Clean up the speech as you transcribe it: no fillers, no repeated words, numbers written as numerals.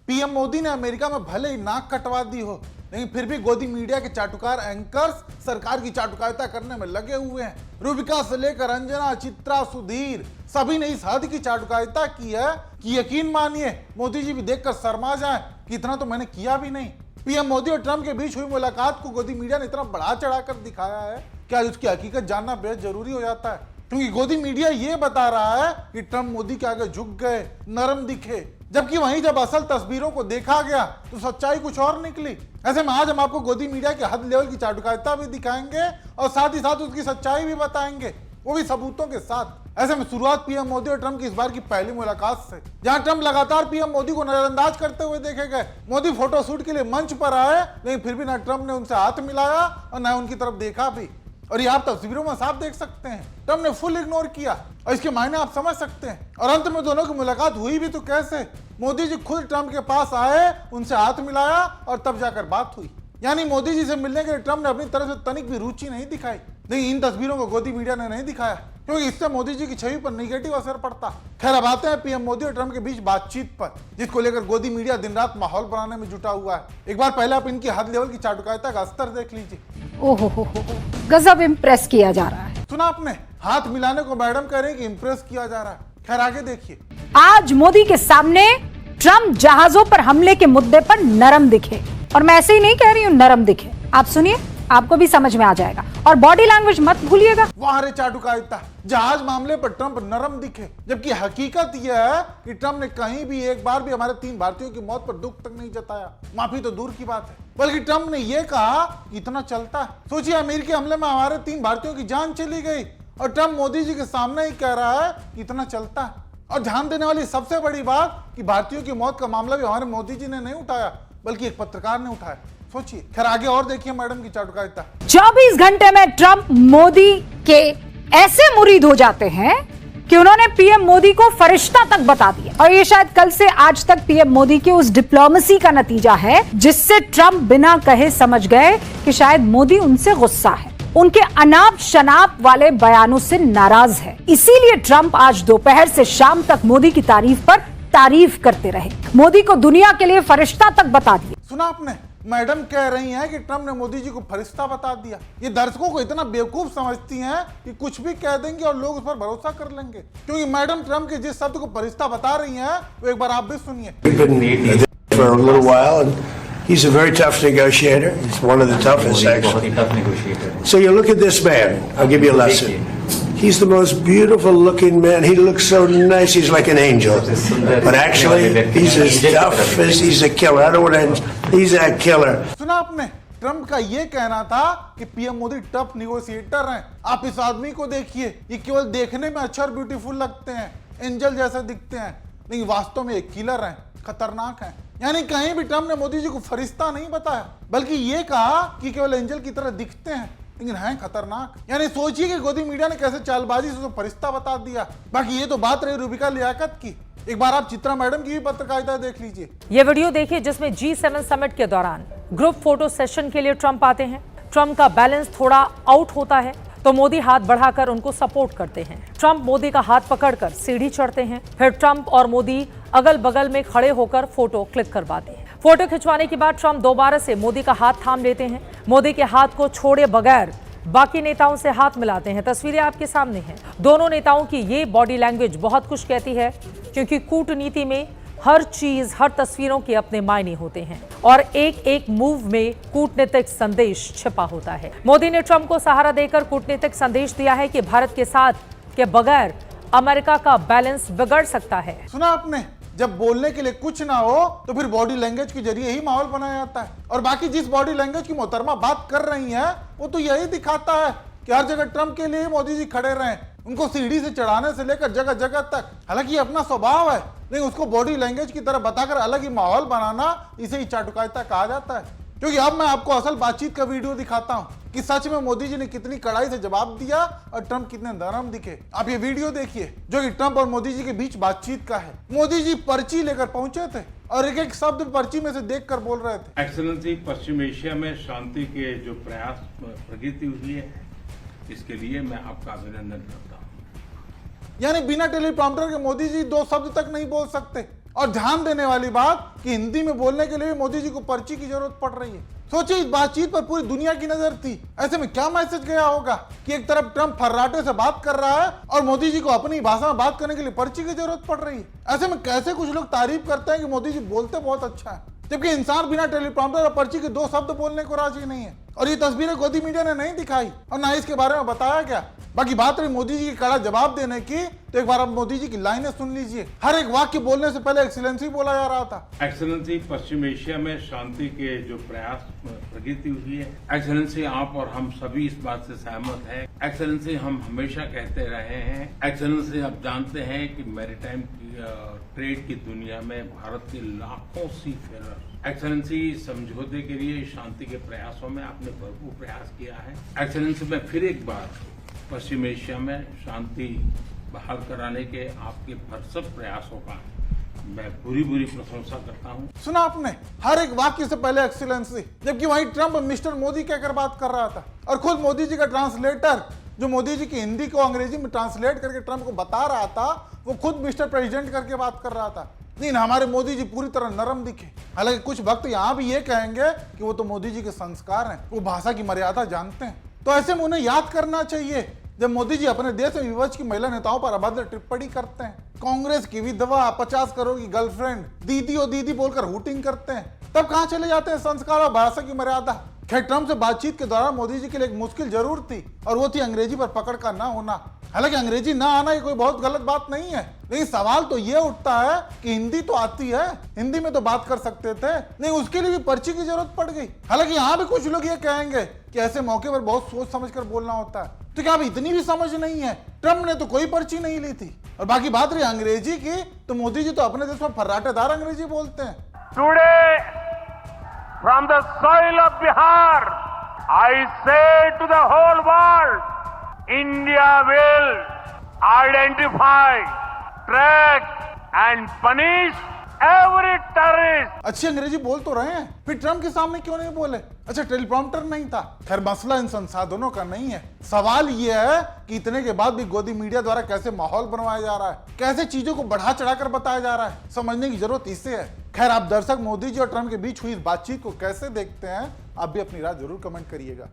PM Modi ने America में भले ही नाक कटवा दी हो, लेकिन फिर भी गोदी मीडिया के चाटुकार एंकर्स सरकार की चाटुकारिता करने में लगे हुए हैं। रूबिका से लेकर अंजना, चित्रा, सुधीर, सभी ने इस हद की चाटुकारिता की है कि यकीन मानिए मोदी जी भी देखकर शर्मा जाए कि इतना तो मैंने किया भी नहीं। पीएम मोदी और ट्रंप के बीच हुई मुलाकात को गोदी मीडिया ने इतना बढ़ा चढ़ाकर दिखाया है कि आज उसकी हकीकत जानना बेहद जरूरी हो जाता है, क्योंकि गोदी मीडिया ये बता रहा है कि ट्रंप मोदी के आगे झुक गए, नरम दिखे, जबकि वहीं जब असल तस्वीरों को देखा गया तो सच्चाई कुछ और निकली। ऐसे में आज हम आपको गोदी मीडिया के हद लेवल की चाटुकारिता भी दिखाएंगे और साथ ही साथ उसकी सच्चाई भी बताएंगे, वो भी सबूतों के साथ। ऐसे में शुरुआत पीएम मोदी और ट्रंप की इस बार की पहली मुलाकात से, जहां ट्रंप लगातार पीएम मोदी को नजरअंदाज करते हुए देखे गए। मोदी फोटोशूट के लिए मंच पर आए, लेकिन फिर भी न ट्रंप ने उनसे हाथ मिलाया और न उनकी तरफ देखा भी, और ये आप तस्वीरों में साफ देख सकते हैं। ट्रंप ने फुल इग्नोर किया और इसके मायने आप समझ सकते हैं। और अंत में दोनों की मुलाकात हुई भी तो कैसे? मोदी जी खुद ट्रंप के पास आए, उनसे हाथ मिलाया और तब जाकर बात हुई। यानी मोदी जी से मिलने के लिए ट्रंप ने अपनी तरफ से तनिक भी रुचि नहीं दिखाई। नहीं, इन तस्वीरों को गोदी मीडिया ने नहीं दिखाया, क्योंकि इससे मोदी जी की छवि पर नेगेटिव असर पड़ता। खैर, अब आते हैं पीएम मोदी और ट्रंप के बीच बातचीत पर, जिसको लेकर गोदी मीडिया दिन रात माहौल बनाने में जुटा हुआ है। एक बार पहले आप इनकी हद लेवल की चाटुकारिता का स्तर देख लीजिए। ओहो, गजब इम्प्रेस किया जा रहा है। सुना आपने? हाथ मिलाने को मैडम कह रहे हैं कि इम्प्रेस किया जा रहा है। खैर, आगे देखिए। आज मोदी के सामने ट्रंप जहाजों पर हमले के मुद्दे पर नरम दिखे, और मैं ऐसे ही नहीं कह रही हूं नरम दिखे, आप सुनिए, आपको भी समझ में आ जाएगा। और बॉडी लैंग्वेज मत भूलिएगा। वाह रे चाटुकारिता, जहाज मामले पर ट्रंप नरम दिखे, जबकि हकीकत यह है कि ट्रंप ने कहीं भी एक बार भी हमारे 3 भारतीयों की मौत पर दुख तक नहीं जताया। माफी तो दूर की बात है, बल्कि ट्रंप ने यह कहा कि इतना चलता है। सोचिए, अमेरिकी हमले में हमारे 3 भारतीयों की जान चली गई और ट्रंप मोदी जी के सामने ही कह रहा है कि इतना चलता है। और ध्यान देने वाली सबसे बड़ी बात कि भारतीयों की मौत का मामला भी हमारे मोदी जी ने नहीं उठाया, बल्कि एक पत्रकार ने उठाया। सोचिए। खैर, आगे और देखिए मैडम की चाटुकारिता। 24 घंटे में ट्रंप मोदी के ऐसे मुरीद हो जाते हैं कि उन्होंने पीएम मोदी को फरिश्ता तक बता दिया। और ये शायद कल से आज तक पीएम मोदी के उस डिप्लोमेसी का नतीजा है, जिससे ट्रंप बिना कहे समझ गए कि शायद मोदी उनसे गुस्सा है, उनके अनाप शनाप वाले बयानों से नाराज है। इसीलिए ट्रंप आज दोपहर से शाम तक मोदी की तारीफ पर तारीफ करते रहे, मोदी को दुनिया के लिए फरिश्ता तक बता दिया। सुना आपने? मैडम कह रही हैं कि ट्रंप ने मोदी जी को फरिश्ता बता दिया। ये दर्शकों को इतना बेवकूफ समझती हैं कि कुछ भी कह देंगे और लोग उस पर भरोसा कर लेंगे, क्योंकि मैडम ट्रंप के जिस शब्द को फरिश्ता बता रही हैं वो एक बार आप भी सुनिए। He's a very tough negotiator. He's one of the toughest, actually. Tough negotiator. So you look at this man. I'll give you a lesson. He's the most beautiful-looking man. He looks so nice. He's like an angel. But actually, he's as tough as he's a killer. I don't want to. He's a killer. सुना आपने? Trump का ये कहना था कि PM Modi tough negotiator हैं। आप इस आदमी को देखिए, ये केवल देखने में अच्छा और ब्यूटीफुल लगते हैं, एंजल जैसे दिखते हैं, लेकिन वास्तव में एक किलर हैं, खतरनाक हैं। यानी कहीं भी ट्रंप ने मोदी जी को फरिश्ता नहीं बताया, बल्कि ये कहा कि केवल एंजल की तरह दिखते हैं, लेकिन हैं खतरनाक। यानी सोचिए कि गोदी मीडिया ने कैसे चालबाजी से उसको फरिश्ता बता दिया। बाकी ये तो बात रही रूबिका लियाकत की। एक बार आप चित्रा मैडम की भी पत्रकारिता देख लीजिए। ये वीडियो देखिए, जिसमें G7 समिट के दौरान ग्रुप फोटो सेशन के लिए ट्रंप आते हैं। ट्रंप का बैलेंस थोड़ा आउट होता है तो मोदी हाथ बढ़ाकर उनको सपोर्ट करते हैं। ट्रंप मोदी का हाथ पकड़कर सीढ़ी चढ़ते हैं, फिर ट्रंप और मोदी अगल बगल में खड़े होकर फोटो क्लिक करवाते हैं। फोटो खिंचवाने के बाद ट्रंप दोबारा से मोदी का हाथ थाम लेते हैं। मोदी के हाथ को छोड़े बगैर बाकी नेताओं से हाथ मिलाते हैं। तस्वीरें आपके सामने हैं। दोनों नेताओं की ये बॉडी लैंग्वेज बहुत कुछ कहती है, क्योंकि कूटनीति में हर चीज, हर तस्वीरों के अपने मायने होते हैं और एक एक मूव में कूटनीतिक संदेश छिपा होता है। मोदी ने ट्रंप को सहारा देकर कूटनीतिक संदेश दिया है कि भारत के साथ के बगैर अमेरिका का बैलेंस बिगड़ सकता है। सुना आपने? जब बोलने के लिए कुछ ना हो तो फिर बॉडी लैंग्वेज के जरिए ही माहौल बनाया जाता है। और बाकी जिस बॉडी लैंग्वेज की मोहतरमा बात कर रही हैं, वो तो यही दिखाता है कि हर जगह ट्रंप के लिए मोदी जी खड़े रहें, उनको सीढ़ी से चढ़ाने से लेकर जगह जगह तक। हालांकि अपना स्वभाव है, लेकिन उसको बॉडी लैंग्वेज की तरह बताकर अलग ही माहौल बनाना, इसे ही चाटुकारिता कहा जाता है। क्योंकि अब मैं आपको असल बातचीत का वीडियो दिखाता हूं कि सच में मोदी जी ने कितनी कड़ाई से जवाब दिया और ट्रंप कितने नरम दिखे। आप ये वीडियो देखिए, जो कि ट्रंप और मोदी जी के बीच बातचीत का है। मोदी जी पर्ची लेकर पहुंचे थे और एक एक शब्द पर्ची में से देखकर बोल रहे थे। एक्सेलेंसी, पश्चिम एशिया में शांति के जो प्रयास प्रगति हुई है, इसके लिए मैं आपका अभिनंदन करता हूं। यानी बिना टेलीप्रॉम्प्टर के मोदी जी 2 शब्द तक नहीं बोल सकते। और ध्यान देने वाली बात कि हिंदी में बोलने के लिए भी मोदी जी को पर्ची की जरूरत पड़ रही है। सोचिए, इस बातचीत पर पूरी दुनिया की नजर थी। ऐसे में क्या मैसेज गया होगा कि एक तरफ ट्रंप फर्राटे से बात कर रहा है और मोदी जी को अपनी भाषा में बात करने के लिए पर्ची की जरूरत पड़ रही है। ऐसे में कैसे कुछ लोग तारीफ करते हैं कि मोदी जी बोलते बहुत अच्छा है, जबकि इंसान बिना टेलीप्रॉम्प्टर और पर्ची के 2 शब्द बोलने को राजी नहीं है। और ये तस्वीरें गोदी मीडिया ने नहीं दिखाई और ना इसके बारे में बताया गया। बाकी बात रही मोदी जी की कड़ा जवाब देने की, तो एक बार आप मोदी जी की लाइनें सुन लीजिए। हर एक वाक्य बोलने से पहले एक्सीलेंसी बोला जा रहा था। एक्सेलेंसी, पश्चिम एशिया में शांति के जो प्रयास प्रगति हुई है, एक्सेलेंसी आप और हम सभी इस बात से सहमत हैं। एक्सेलेंसी, हम हमेशा कहते रहे हैं। एक्सेलेंसी, आप जानते हैं कि मैरीटाइम ट्रेड की दुनिया में भारत के लाखों सी फेरर। एक्सेलेंसी, समझौते के लिए शांति के प्रयासों में आपने भरपूर प्रयास किया है। एक्सेलेंसी, मैं फिर एक बार पश्चिम एशिया में शांति बहाल कराने के आपके भरसक प्रयासों का मैं पूरी प्रशंसा करता हूं। सुना आपने, हर एक वाक्य से पहले एक्सीलेंसी, जबकि वहीं ट्रंप मिस्टर मोदी कहकर बात कर रहा था और खुद मोदी जी का ट्रांसलेटर जो मोदी जी की हिंदी को अंग्रेजी में ट्रांसलेट करके ट्रंप को बता रहा था, वो खुद मिस्टर प्रेसिडेंट करके बात कर रहा था। लेकिन हमारे मोदी जी पूरी तरह नरम दिखे। हालांकि कुछ वक्त यहाँ भी ये कहेंगे कि वो तो मोदी जी के संस्कार हैं, वो भाषा की मर्यादा जानते हैं। तो ऐसे में उन्हें याद करना चाहिए जब मोदी जी अपने देश में विपक्ष की महिला नेताओं पर अभद्र टिप्पणी करते हैं, कांग्रेस की विधवा 50 करोड़ की गर्लफ्रेंड दीदी और दीदी बोलकर हुटिंग करते हैं, तब कहां चले जाते हैं संस्कार और भाषा की मर्यादा। खैर, ट्रंप से बातचीत के दौरान मोदी जी के लिए एक मुश्किल जरूर थी और वो थी अंग्रेजी पर पकड़ का ना होना। हालांकि अंग्रेजी ना आना ये कोई बहुत गलत बात नहीं है, लेकिन सवाल तो ये उठता है कि हिंदी तो आती है, हिंदी में तो बात कर सकते थे, नहीं उसके लिए भी पर्ची की जरूरत पड़ गई। हालांकि यहाँ भी कुछ लोग ये कहेंगे कि ऐसे मौके पर बहुत सोच समझ कर बोलना होता है, तो क्या अब इतनी भी समझ नहीं है? ट्रंप ने तो कोई पर्ची नहीं ली थी। और बाकी बात रही अंग्रेजी की, तो मोदी जी तो अपने देश में फर्राटेदार अंग्रेजी बोलते हैं। Today from the soil of Bihar I say to the whole world, India will identify, track and punish every terrorist। अच्छी अंग्रेजी बोल तो रहे हैं, फिर ट्रंप के सामने क्यों नहीं बोले? अच्छा, टेलीप्रॉम्प्टर नहीं था। खैर, मसला इन संसाधनों का नहीं है, सवाल यह है कि इतने के बाद भी गोदी मीडिया द्वारा कैसे माहौल बनवाया जा रहा है, कैसे चीजों को बढ़ा चढ़ाकर बताया जा रहा है, समझने की जरूरत इससे है। खैर, आप दर्शक मोदी जी और ट्रंप के बीच हुई इस बातचीत को कैसे देखते हैं? आप भी अपनी राय जरूर कमेंट करिएगा।